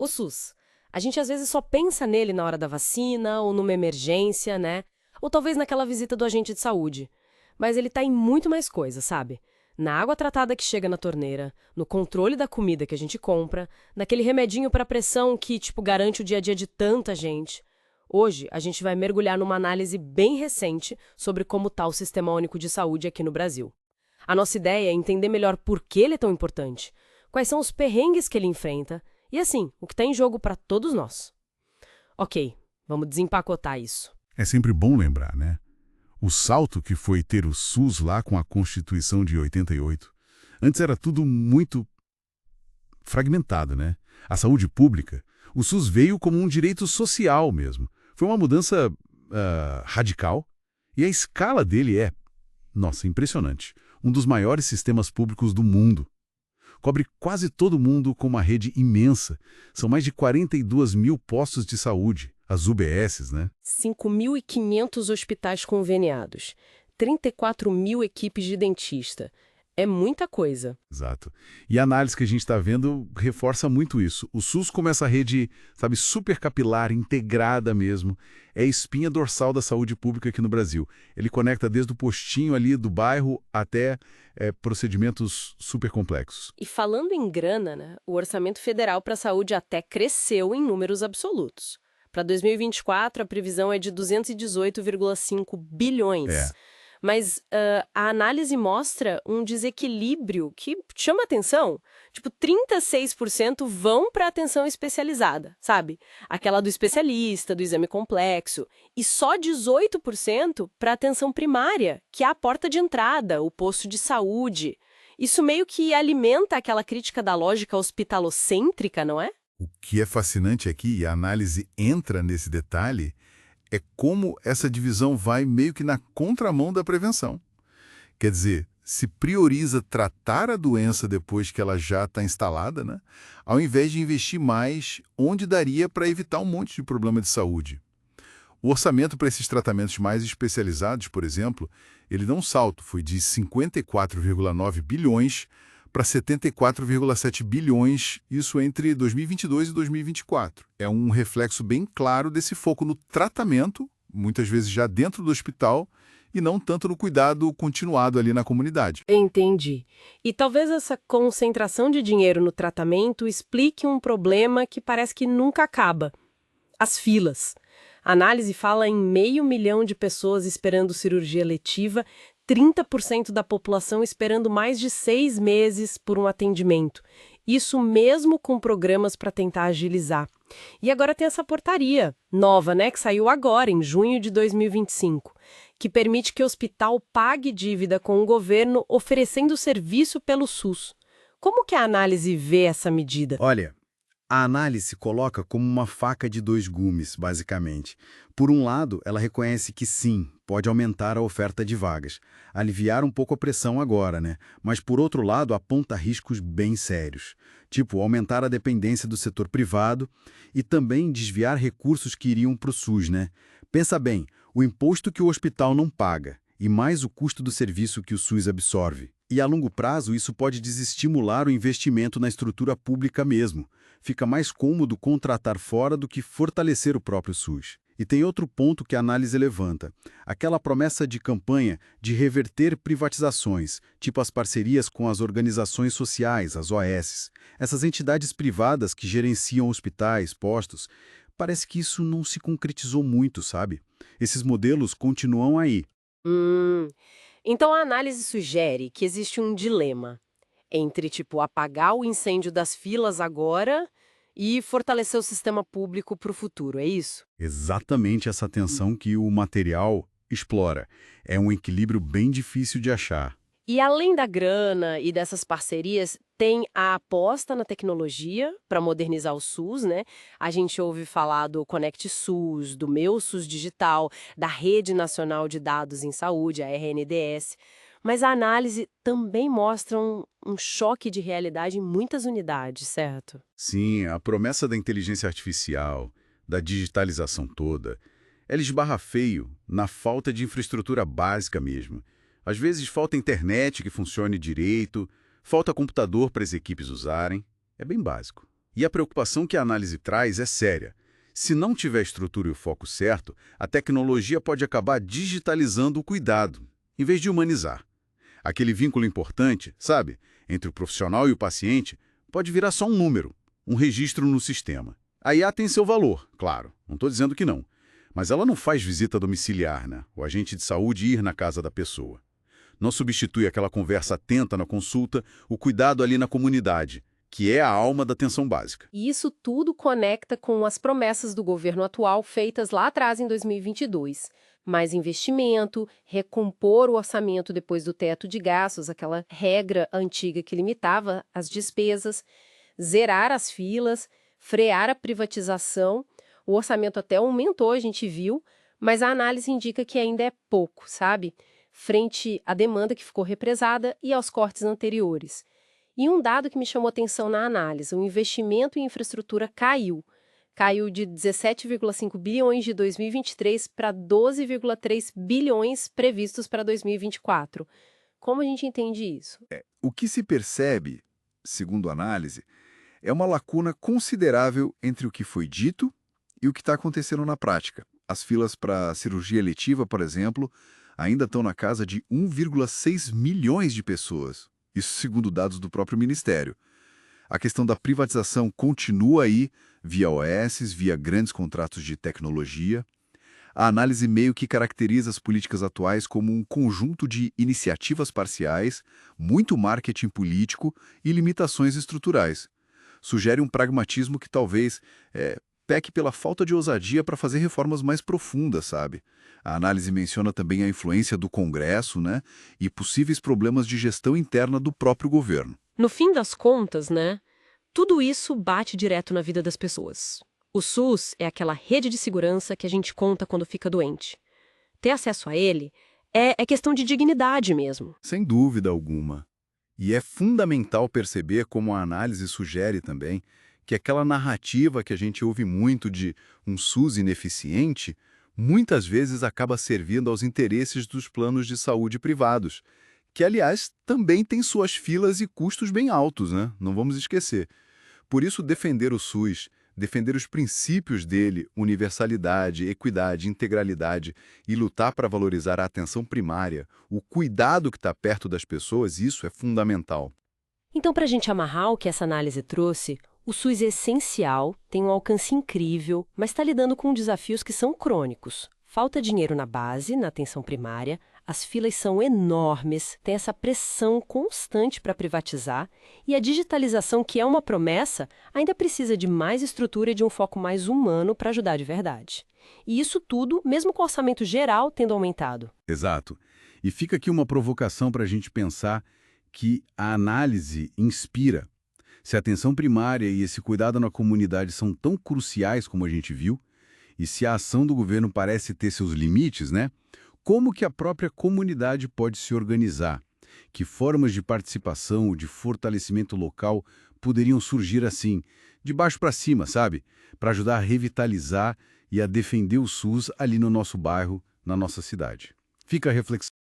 O SUS. A gente às vezes só pensa nele na hora da vacina ou numa emergência, né? Ou talvez naquela visita do agente de saúde. Mas ele tá em muito mais coisa, sabe? Na água tratada que chega na torneira, no controle da comida que a gente compra, naquele remedinho para pressão que, tipo, garante o dia a dia de tanta gente. Hoje, a gente vai mergulhar numa análise bem recente sobre como está o Sistema Único de Saúde aqui no Brasil. A nossa ideia é entender melhor por que ele é tão importante, quais são os perrengues que ele enfrenta e, assim, o que está em jogo para todos nós. Ok, vamos desempacotar isso. É sempre bom lembrar, né? O salto que foi ter o SUS lá com a Constituição de 88. Antes era tudo muito fragmentado, né? A saúde pública, o SUS veio como um direito social mesmo. Foi uma mudança radical e a escala dele é, nossa, impressionante. Um dos maiores sistemas públicos do mundo. Cobre quase todo mundo com uma rede imensa. São mais de 42 mil postos de saúde, as UBSs, né? 5.500 hospitais conveniados, 34 mil equipes de dentista. É muita coisa. Exato. E a análise que a gente está vendo reforça muito isso. O SUS como essa rede, sabe, super capilar, integrada mesmo, é a espinha dorsal da saúde pública aqui no Brasil. Ele conecta desde o postinho ali do bairro até procedimentos super complexos. E falando em grana, né, o orçamento federal para a saúde até cresceu em números absolutos. Para 2024, a previsão é de 218,5 bilhões. É. Mas a análise mostra um desequilíbrio que chama atenção. Tipo, 36% vão para atenção especializada, sabe? Aquela do especialista, do exame complexo. E só 18% para atenção primária, que é a porta de entrada, o posto de saúde. Isso meio que alimenta aquela crítica da lógica hospitalocêntrica, não é? O que é fascinante aqui, e a análise entra nesse detalhe, é como essa divisão vai meio que na contramão da prevenção. Quer dizer, se prioriza tratar a doença depois que ela já está instalada, né? Ao invés de investir mais onde daria para evitar um monte de problema de saúde. O orçamento para esses tratamentos mais especializados, por exemplo, ele dá um salto, foi de 54,9 bilhões para 74,7 bilhões, isso entre 2022 e 2024. É um reflexo bem claro desse foco no tratamento, muitas vezes já dentro do hospital, e não tanto no cuidado continuado ali na comunidade. Entendi. E talvez essa concentração de dinheiro no tratamento explique um problema que parece que nunca acaba: as filas. A análise fala em 500.000 de pessoas esperando cirurgia letiva, 30% da população esperando mais de 6 meses por um atendimento. Isso mesmo com programas para tentar agilizar. E agora tem essa portaria nova, né, que saiu agora, em junho de 2025, que permite que o hospital pague dívida com o governo oferecendo serviço pelo SUS. Como que a análise vê essa medida? Olha, a análise coloca como uma faca de dois gumes, basicamente. Por um lado, ela reconhece que sim, pode aumentar a oferta de vagas, aliviar um pouco a pressão agora, né? Mas por outro lado, aponta riscos bem sérios, tipo aumentar a dependência do setor privado e também desviar recursos que iriam para o SUS, né? Pensa bem, o imposto que o hospital não paga e mais o custo do serviço que o SUS absorve. E a longo prazo, isso pode desestimular o investimento na estrutura pública mesmo. Fica mais cômodo contratar fora do que fortalecer o próprio SUS. E tem outro ponto que a análise levanta. Aquela promessa de campanha de reverter privatizações, tipo as parcerias com as organizações sociais, as OS. Essas entidades privadas que gerenciam hospitais, postos, parece que isso não se concretizou muito, sabe? Esses modelos continuam aí. Então a análise sugere que existe um dilema entre, tipo, apagar o incêndio das filas agora e fortalecer o sistema público para o futuro, é isso? Exatamente essa tensão que o material explora. É um equilíbrio bem difícil de achar. E além da grana e dessas parcerias, tem a aposta na tecnologia para modernizar o SUS, né? A gente ouve falar do Conect SUS, do Meu SUS Digital, da Rede Nacional de Dados em Saúde, a RNDS. Mas a análise também mostra um choque de realidade em muitas unidades, certo? Sim, a promessa da inteligência artificial, da digitalização toda, ela esbarra feio na falta de infraestrutura básica mesmo. Às vezes falta internet que funcione direito, falta computador para as equipes usarem. É bem básico. E a preocupação que a análise traz é séria. Se não tiver estrutura e o foco certo, a tecnologia pode acabar digitalizando o cuidado, em vez de humanizar. Aquele vínculo importante, sabe, entre o profissional e o paciente, pode virar só um número, um registro no sistema. A IA tem seu valor, claro, não estou dizendo que não. Mas ela não faz visita domiciliar, né? O agente de saúde ir na casa da pessoa. Não substitui aquela conversa atenta na consulta, o cuidado ali na comunidade, que é a alma da atenção básica. E isso tudo conecta com as promessas do governo atual feitas lá atrás em 2022. Mais investimento, recompor o orçamento depois do teto de gastos, aquela regra antiga que limitava as despesas, zerar as filas, frear a privatização. O orçamento até aumentou, a gente viu, mas a análise indica que ainda é pouco, sabe? Frente à demanda que ficou represada e aos cortes anteriores. E um dado que me chamou atenção na análise, o investimento em infraestrutura caiu. Caiu de 17,5 bilhões de 2023 para 12,3 bilhões previstos para 2024. Como a gente entende isso? O que se percebe, segundo a análise, é uma lacuna considerável entre o que foi dito e o que está acontecendo na prática. As filas para cirurgia eletiva, por exemplo, ainda estão na casa de 1,6 milhões de pessoas. Isso segundo dados do próprio Ministério. A questão da privatização continua aí, via OS, via grandes contratos de tecnologia. A análise meio que caracteriza as políticas atuais como um conjunto de iniciativas parciais, muito marketing político e limitações estruturais. Sugere um pragmatismo que talvez peque pela falta de ousadia para fazer reformas mais profundas, sabe? A análise menciona também a influência do Congresso, né, e possíveis problemas de gestão interna do próprio governo. No fim das contas, né, tudo isso bate direto na vida das pessoas. O SUS é aquela rede de segurança que a gente conta quando fica doente. Ter acesso a ele é questão de dignidade mesmo. Sem dúvida alguma. E é fundamental perceber, como a análise sugere também, que aquela narrativa que a gente ouve muito de um SUS ineficiente, muitas vezes acaba servindo aos interesses dos planos de saúde privados, que, aliás, também têm suas filas e custos bem altos, né? Não vamos esquecer. Por isso, defender o SUS, defender os princípios dele, universalidade, equidade, integralidade, e lutar para valorizar a atenção primária, o cuidado que está perto das pessoas, isso é fundamental. Então, para a gente amarrar o que essa análise trouxe, o SUS é essencial, tem um alcance incrível, mas está lidando com desafios que são crônicos. Falta dinheiro na base, na atenção primária, as filas são enormes, tem essa pressão constante para privatizar e a digitalização, que é uma promessa, ainda precisa de mais estrutura e de um foco mais humano para ajudar de verdade. E isso tudo, mesmo com o orçamento geral tendo aumentado. Exato. E fica aqui uma provocação para a gente pensar que a análise inspira. Se a atenção primária e esse cuidado na comunidade são tão cruciais como a gente viu, e se a ação do governo parece ter seus limites, né? Como que a própria comunidade pode se organizar? Que formas de participação, de fortalecimento local poderiam surgir assim, de baixo para cima, sabe? Para ajudar a revitalizar e a defender o SUS ali no nosso bairro, na nossa cidade. Fica a reflexão.